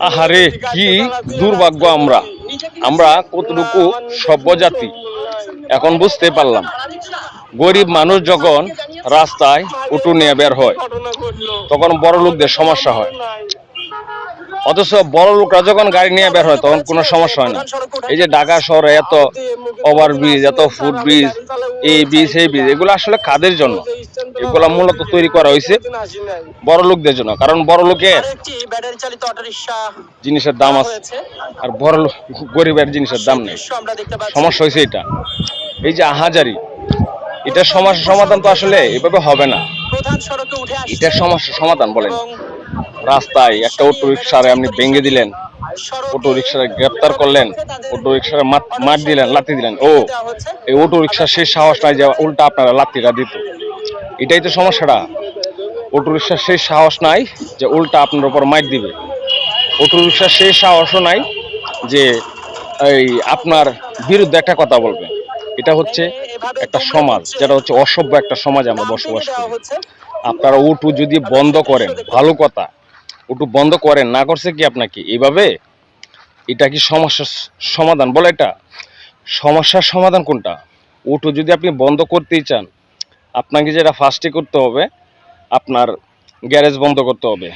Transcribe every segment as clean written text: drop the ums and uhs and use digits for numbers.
আহারে কি দুর্ভাগ্য আমরা আমরা কতটুকু সভ্য জাতি এখন বুঝতে পারলাম। গরিব মানুষ যখন রাস্তায় উঠু নিয়ে বের হয় তখন বড় লোকদের সমস্যা হয়, অথচ বড় লোকরা যখন গাড়ি নিয়ে বের হয় তখন কোনো সমস্যা হয় না। এই যে ঢাকা শহরে এত ওভারব্রিজ, এত ফুটব্রিজ, এই ব্রিজ সেই ব্রিজ, এগুলো আসলে কাদের জন্য? এগুলো মূলত তৈরি করা হয়েছে বড় লোকদের জন্য, কারণ বড় লোকের জিনিসের দাম আছে আর বড় লোক গরিবের জিনিসের দাম নেই। সমস্যা হয়েছে এটা, এই যে আহাজারি, এটার সমস্যার সমাধান তো আসলে এভাবে হবে না। এটার সমস্যার সমাধান বলেন, রাস্তায় একটা অটো রিক্সারে আপনি ভেঙে দিলেন, অটো রিক্সারে গ্রেপ্তার করলেন, অটো রিক্সারে মার দিলেন, লাথি দিলেন, ও এই অটো রিক্সার শেষ সাহস নাই যে উল্টা আপনারা লাথিটা দিত। এটাই তো সমস্যাটা, অটো রিক্সার শেষ সাহস নাই যে উল্টা আপনার উপর মার দিবে। অটো রিক্সার শেষ সাহসও নাই যে এই আপনার বিরুদ্ধে একটা কথা বলবে। এটা হচ্ছে একটা সমাজ, যেটা হচ্ছে অসভ্য একটা সমাজে আমরা বসবাস করি। আপনারা অটো যদি বন্ধ করেন ভালো কথা, অটো বন্ধ করেন, না করছে কি আপনাকে এইভাবে? এটা কি সমস্যার সমাধান বলে? এটা সমস্যার সমাধান কোনটা? অটো যদি আপনি বন্ধ করতেই চান, আপনাকে যেটা ফার্স্টে করতে হবে, আপনার গ্যারেজ বন্ধ করতে হবে,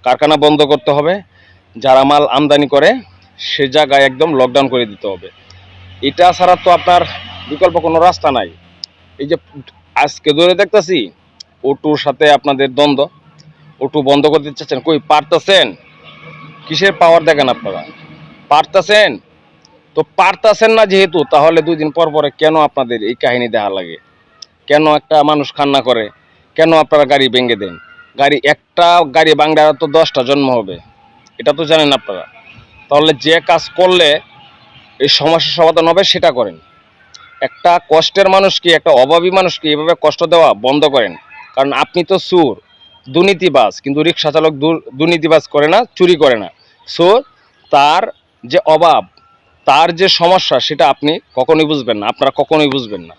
কারখানা বন্ধ করতে হবে, যারা মাল আমদানি করে সে জায়গায় একদম লকডাউন করে দিতে হবে। এটা ছাড়া তো আপনার বিকল্প কোনো রাস্তা নাই। এই যে আজকে ধরে দেখতেছি অটোর সাথে আপনাদের দ্বন্দ্ব, অটো বন্ধ করতে চাচ্ছেন, কই পারতেছেন? কিসের পাওয়ার দেখেন আপনারা? পারতেছেন তো? পারতেছেন না যেহেতু, তাহলে 2 দিন পর পরে কেন আপনাদের এই কাহিনী দেখা লাগে? কেন একটা মানুষ কান্না করে? কেন আপনারা গাড়ি ভেঙে দেন? একটা গাড়ি ভাঙলে তো 10টা জন্ম হবে, এটা তো জানেন আপনারা। তাহলে যে কাজ করলে এই সমস্যার সমাধান হবে সেটা করেন। একটা কষ্টের মানুষকে, একটা অভাবী মানুষকে এভাবে কষ্ট দেওয়া বন্ধ করেন। কারণ আপনি তো চোর, দুর্নীতিবাজ, কিন্তু রিক্সা চালক দুর্নীতিবাজ করে না, চুরি করে না। সো তার যে অভাব, তার যে সমস্যা, সেটা আপনি কখনোই বুঝবেন না, আপনারা কখনোই বুঝবেন না।